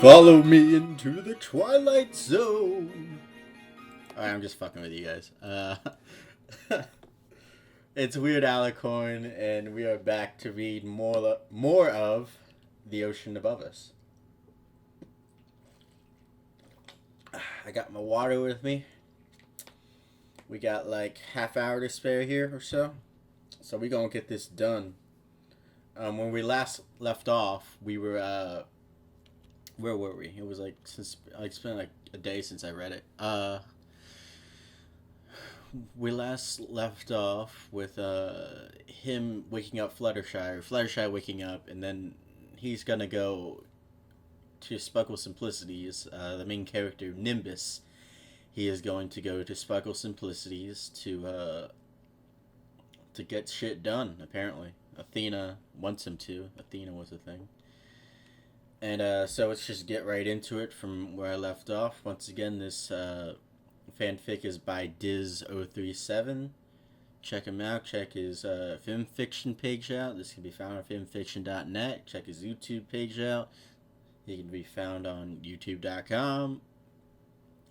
Follow me into the Twilight Zone. Alright, I'm just fucking with you guys. It's Weird Alicorn, and we are back to read more of The Ocean Above Us. I got my water with me. We got like half hour to spare here or so. So we gonna get this done. When we last left off, we were where were we? It was like it's been like a day since I read it. We last left off with him waking up Fluttershy waking up, and then he's gonna go to Sparkle Simplicities, the main character Nimbus. He is going to go to Sparkle Simplicities to get shit done. Apparently, Athena wants him to. Athena was a thing. And so let's just get right into it from where I left off. Once again, this fanfic is by Diz037. Check him out. Check his Fanfiction page out. This can be found on fanfiction.net. Check his YouTube page out. He can be found on youtube.com,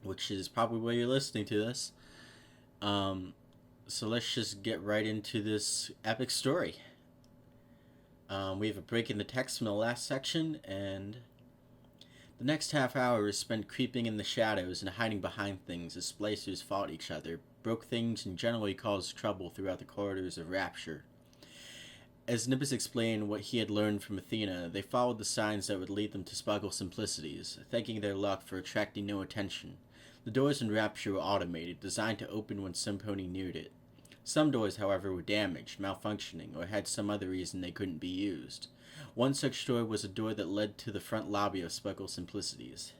which is probably where you're listening to this. So let's just get right into this epic story. We have a break in the text from the last section, and the next half hour is spent creeping in the shadows and hiding behind things as splicers fought each other, broke things, and generally caused trouble throughout the corridors of Rapture. As Nimbus explained what he had learned from Athena, they followed the signs that would lead them to Sparkle Simplicities, thanking their luck for attracting no attention. The doors in Rapture were automated, designed to open when somebody neared it. Some doors, however, were damaged, malfunctioning, or had some other reason they couldn't be used. One such door was a door that led to the front lobby of Sparkle Simplicities.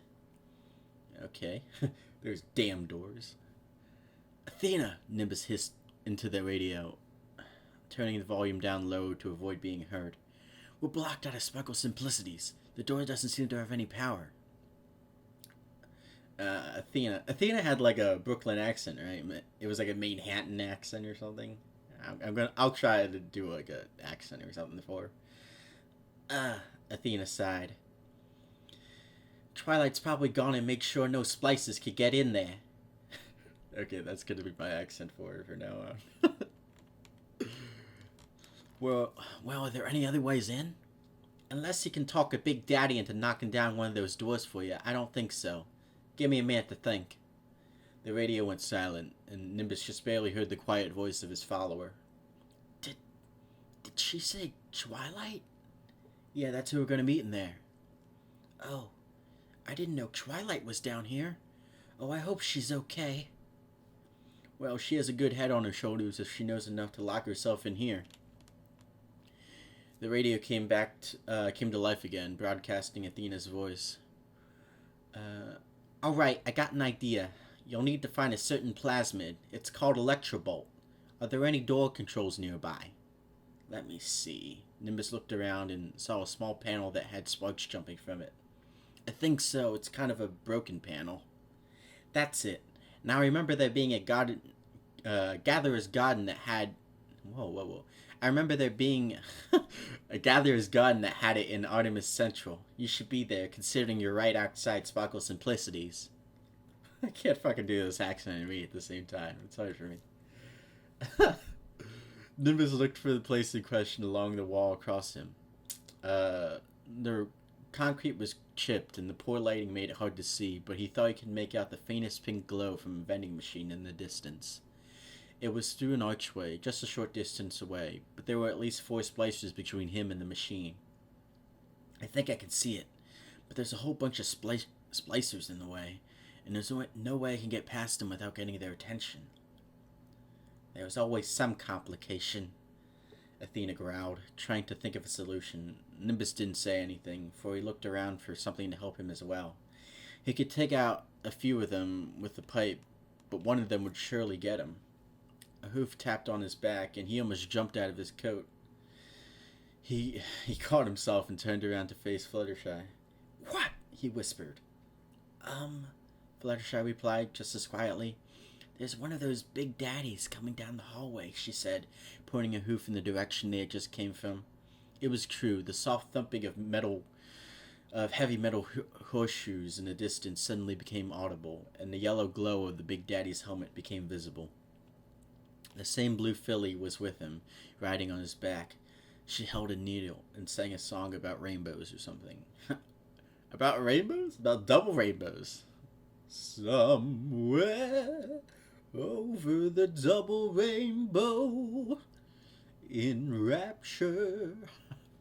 Okay, there's damn doors. Athena! Nimbus hissed into the radio, turning the volume down low to avoid being heard. We're blocked out of Sparkle Simplicities. The door doesn't seem to have any power. Athena had like a Brooklyn accent, right? It was like a Manhattan accent or something. I'll try to do like a accent or something for her. Athena sighed. Twilight's probably gone and made sure no splices could get in there. Okay, that's gonna be my accent for her from now on. Well, are there any other ways in? Unless you can talk a Big Daddy into knocking down one of those doors for you, I don't think so. Give me a minute to think. The radio went silent, and Nimbus just barely heard the quiet voice of his follower. Did she say Twilight? Yeah, that's who we're going to meet in there. Oh, I didn't know Twilight was down here. Oh, I hope she's okay. Well, she has a good head on her shoulders if she knows enough to lock herself in here. The radio came to life again, broadcasting Athena's voice. Alright, I got an idea. You'll need to find a certain plasmid. It's called Electrobolt. Are there any door controls nearby? Let me see. Nimbus looked around and saw a small panel that had sparks jumping from it. I think so. It's kind of a broken panel. That's it. Now remember there being a Gatherer's Garden that had... Whoa. I remember there being a Gatherer's Garden that had it in Artemis Central. You should be there, considering you're right outside Sparkle Simplicities. I can't fucking do this accent and read at the same time. It's hard for me. Nimbus looked for the place in question along the wall across him. The concrete was chipped, and the poor lighting made it hard to see, but he thought he could make out the faintest pink glow from a vending machine in the distance. It was through an archway, just a short distance away, but there were at least 4 splicers between him and the machine. I think I can see it, but there's a whole bunch of splicers in the way, and there's no way I can get past them without getting their attention. There's always some complication, Athena growled, trying to think of a solution. Nimbus didn't say anything, for he looked around for something to help him as well. He could take out a few of them with the pipe, but one of them would surely get him. A hoof tapped on his back, and he almost jumped out of his coat. He caught himself and turned around to face Fluttershy. What? He whispered. Fluttershy replied just as quietly. There's one of those big daddies coming down the hallway, she said, pointing a hoof in the direction they had just came from. It was true. The soft thumping of metal of heavy metal horseshoes in the distance suddenly became audible, and the yellow glow of the Big Daddy's helmet became visible. The same blue filly was with him, riding on his back. She held a needle and sang a song about rainbows or something. About rainbows? About double rainbows. Somewhere over the double rainbow in rapture.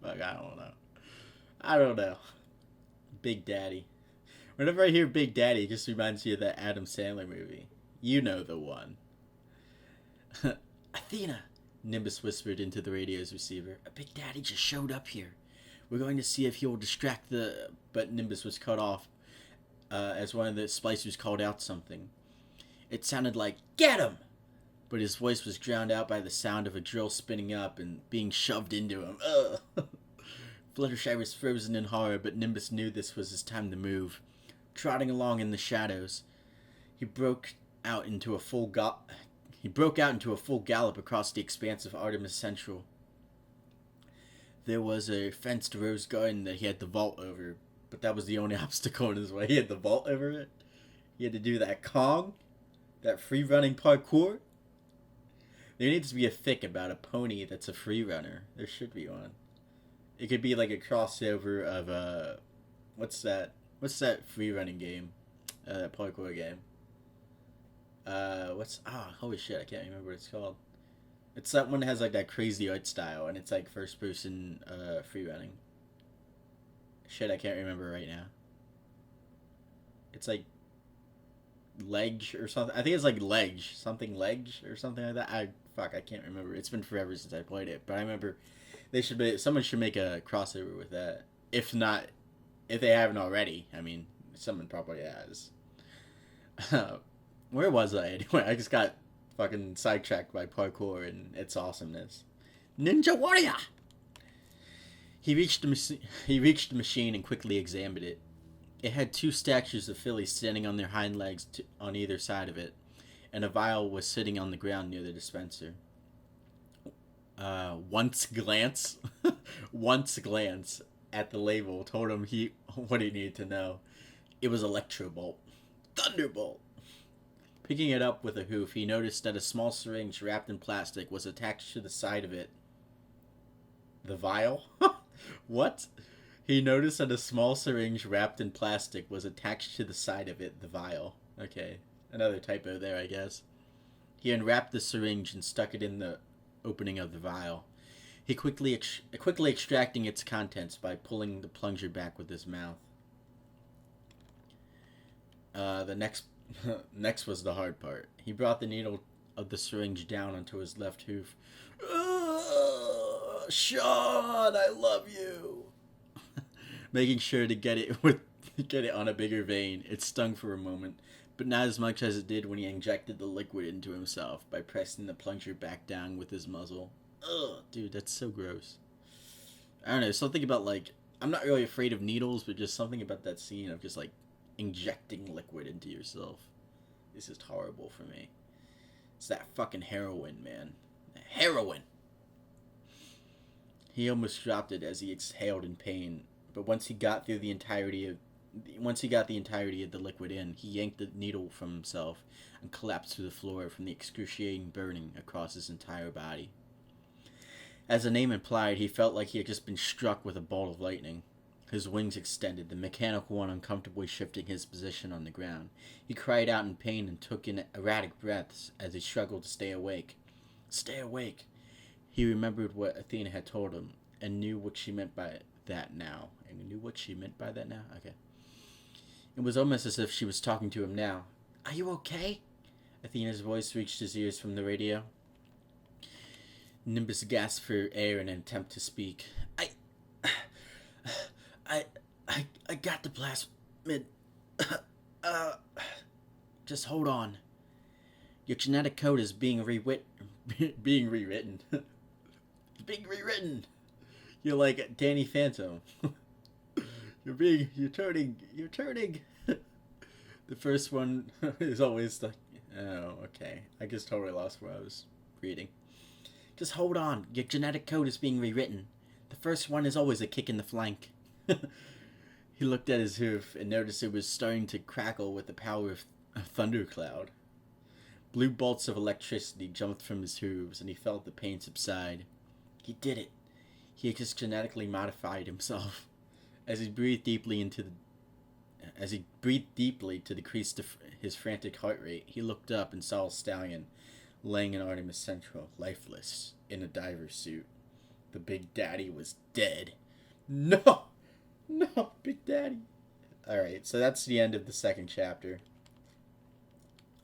Fuck, I don't know. Big Daddy. Whenever I hear Big Daddy, it just reminds me of that Adam Sandler movie. You know the one. Athena, Nimbus whispered into the radio's receiver. A Big Daddy just showed up here. We're going to see if he will distract the... But Nimbus was cut off as one of the splicers called out something. It sounded like, "Get him!" But his voice was drowned out by the sound of a drill spinning up and being shoved into him. Ugh. Fluttershy was frozen in horror, but Nimbus knew this was his time to move. Trotting along in the shadows, he broke out into a full gallop across the expanse of Artemis Central. There was a fenced rose garden that he had to vault over, but that was the only obstacle in his way. He had to vault over it. He had to do that Kong, that free-running parkour. There needs to be a fic about a pony that's a free runner. There should be one. It could be like a crossover of what's that free running game? That parkour game. Holy shit, I can't remember what it's called. It's that one that has like that crazy art style and it's like first person free running. Shit, I can't remember right now. It's like Ledge or something. I think it's like Ledge or something like that. I can't remember. It's been forever since I played it, but I remember someone should make a crossover with that. If they haven't already. I mean, someone probably has. Where was I anyway? I just got fucking sidetracked by parkour and its awesomeness. Ninja Warrior! He reached the machine and quickly examined it. It had two statues of fillies standing on their hind legs on either side of it, and a vial was sitting on the ground near the dispenser. Once glance at the label told him what he needed to know. It was Electrobolt. Thunderbolt! Picking it up with a hoof, he noticed that a small syringe wrapped in plastic was attached to the side of it. The vial? What? He noticed that a small syringe wrapped in plastic was attached to the side of it, the vial. Okay, another typo there, I guess. He unwrapped the syringe and stuck it in the opening of the vial. He quickly extracting its contents by pulling the plunger back with his mouth. The next was the hard part. He brought the needle of the syringe down onto his left hoof. Sean, I love you. Making sure to get it on a bigger vein. It stung for a moment, but not as much as it did when he injected the liquid into himself by pressing the plunger back down with his muzzle. Ugh, dude, that's so gross. I don't know, something about like, I'm not really afraid of needles, but just something about that scene of just like injecting liquid into yourself. This is horrible for me. It's that fucking heroin, man. Heroin! He almost dropped it as he exhaled in pain, but once he got the entirety of the liquid in, he yanked the needle from himself and collapsed to the floor from the excruciating burning across his entire body. As the name implied, he felt like he had just been struck with a bolt of lightning. His wings extended, the mechanical one uncomfortably shifting his position on the ground. He cried out in pain and took in erratic breaths as he struggled to stay awake. Stay awake! He remembered what Athena had told him and knew what she meant by that now. Okay. It was almost as if she was talking to him now. Are you okay? Athena's voice reached his ears from the radio. Nimbus gasped for air in an attempt to speak. I got the plasmid. Just hold on. Your genetic code is being rewritten. Being rewritten. You're like Danny Phantom. You're turning. The first one is always like, oh, okay. I just totally lost where I was reading. Just hold on. Your genetic code is being rewritten. The first one is always a kick in the flank. He looked at his hoof and noticed it was starting to crackle with the power of a thundercloud. Blue bolts of electricity jumped from his hooves, and he felt the pain subside. He did it. He had just genetically modified himself. As he breathed deeply to decrease his frantic heart rate, he looked up and saw a stallion laying in Artemis Central, lifeless, in a diver's suit. The Big Daddy was dead. No! No, Big Daddy. Alright, so that's the end of the second chapter.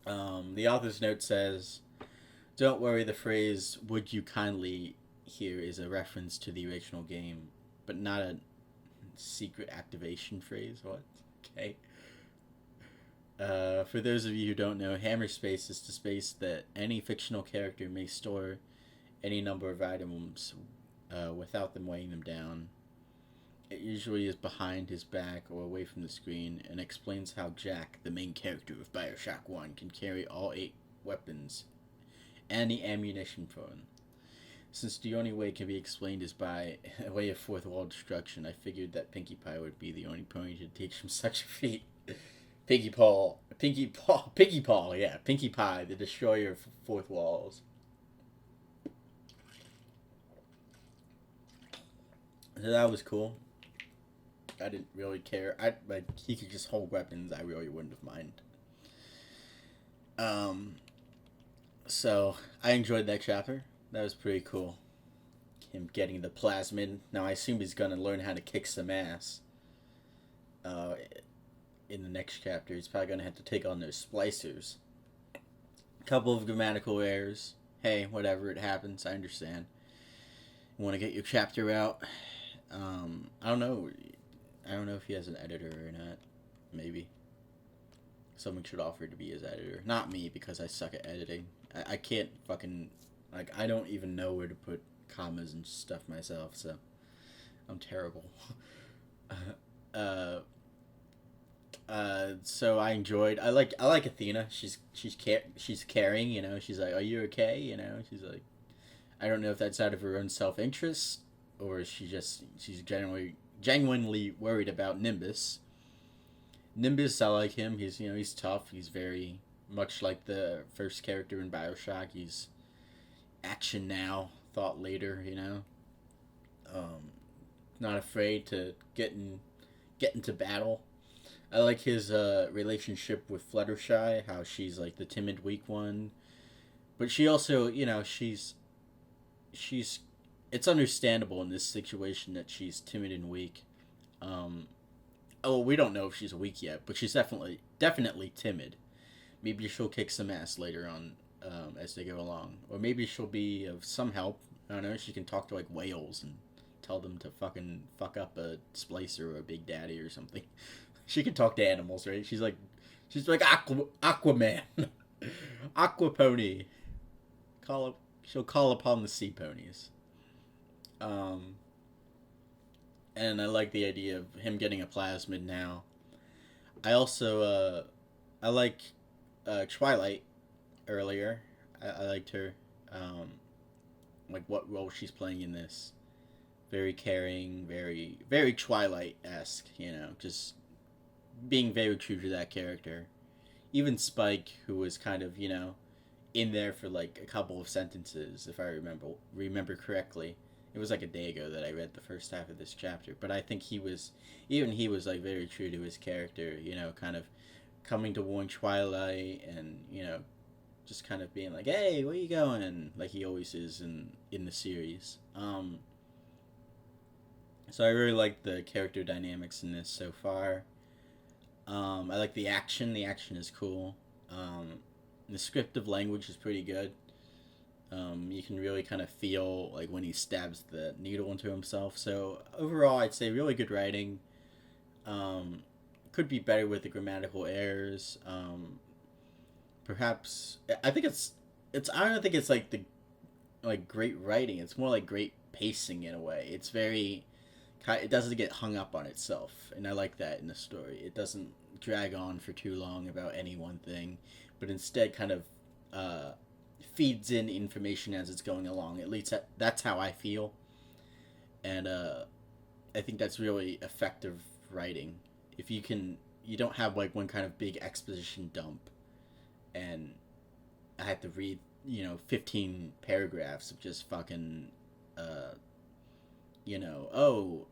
The author's note says, "Don't worry, the phrase, 'would you kindly' here is a reference to the original game, but not a secret activation phrase." What? Okay. For those of you who don't know, hammer space is the space that any fictional character may store any number of items without them weighing them down. It usually is behind his back or away from the screen, and explains how Jack, the main character of Bioshock 1, can carry all 8 weapons and the ammunition for him. Since the only way it can be explained is by a way of fourth wall destruction, I figured that Pinkie Pie would be the only pony to teach him such a feat. Pinkie Pie, yeah, Pinkie Pie, the destroyer of fourth walls. So that was cool. I didn't really care. He could just hold weapons. I really wouldn't have minded. So I enjoyed that chapter. That was pretty cool. Him getting the plasmid. Now I assume he's gonna learn how to kick some ass. In the next chapter, he's probably gonna have to take on those splicers. A couple of grammatical errors. Hey, whatever, it happens. I understand. You want to get your chapter out? I don't know. I don't know if he has an editor or not. Maybe. Someone should offer to be his editor. Not me, because I suck at editing. I can't fucking... I don't even know where to put commas and stuff myself, so... I'm terrible. So I enjoyed... I like Athena. She's caring, you know? She's like, "Are you okay?" You know? She's like... I don't know if that's out of her own self-interest, or she's genuinely worried about Nimbus. Nimbus, I like him. He's tough. He's very much like the first character in Bioshock. He's action now, thought later, you know. Not afraid to get into battle. I like his relationship with Fluttershy, how she's like the timid, weak one. But she also, you know, she's it's understandable in this situation that she's timid and weak. We don't know if she's weak yet, but she's definitely timid. Maybe she'll kick some ass later on as they go along. Or maybe she'll be of some help. I don't know, she can talk to like whales and tell them to fucking fuck up a splicer or a Big Daddy or something. She can talk to animals, right? She's like Aquaman. Aquapony. She'll call upon the sea ponies. And I like the idea of him getting a plasmid now. I also, I like Twilight earlier. I liked her. Like what role she's playing in this. Very caring, very, very Twilight-esque, you know, just being very true to that character. Even Spike, who was kind of, you know, in there for like a couple of sentences, if I remember correctly. It was like a day ago that I read the first half of this chapter, but I think he was like very true to his character, you know, kind of coming to warn Twilight and, you know, just kind of being like, "Hey, where you going?" like he always is in the series. So I really like the character dynamics in this so far. I like the action. The action is cool. The descriptive language is pretty good. You can really kind of feel like when he stabs the needle into himself. So overall, I'd say really good writing. Could be better with the grammatical errors. Perhaps I think it's I don't think it's like the great writing. It's more like great pacing in a way. It's very, it doesn't get hung up on itself, and I like that in the story. It doesn't drag on for too long about any one thing, but instead kind of feeds in information as it's going along. At least that's how I feel, and I think that's really effective writing. if you can, you don't have like one kind of big exposition dump, and I had to read 15 paragraphs of just fucking, oh,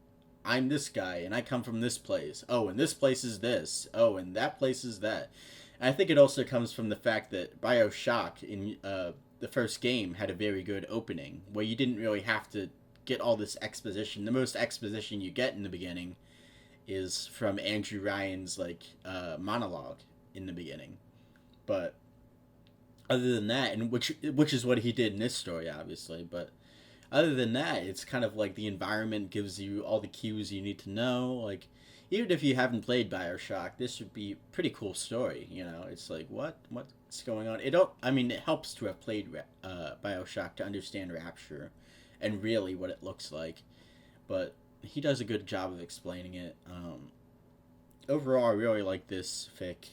I'm this guy and I come from this place. Oh, and this place is this. Oh, and that place is that. And I think it also comes from the fact that Bioshock in the first game had a very good opening where you didn't really have to get all this exposition. The most exposition you get in the beginning is from Andrew Ryan's monologue in the beginning. But other than that, and which is what he did in this story, obviously, but other than that, it's kind of like the environment gives you all the cues you need to know. Like, even if you haven't played Bioshock, this would be a pretty cool story. It's like what's going on. It helps to have played Bioshock to understand Rapture, and really what it looks like. But he does a good job of explaining it. Overall, I really like this fic.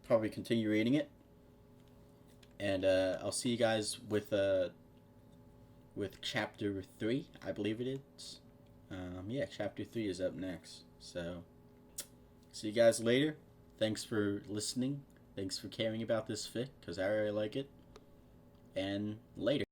Probably continue reading it, and I'll see you guys with chapter 3, I believe it is. Chapter 3 is up next. So, see you guys later. Thanks for listening. Thanks for caring about this fic, because I really like it. And later.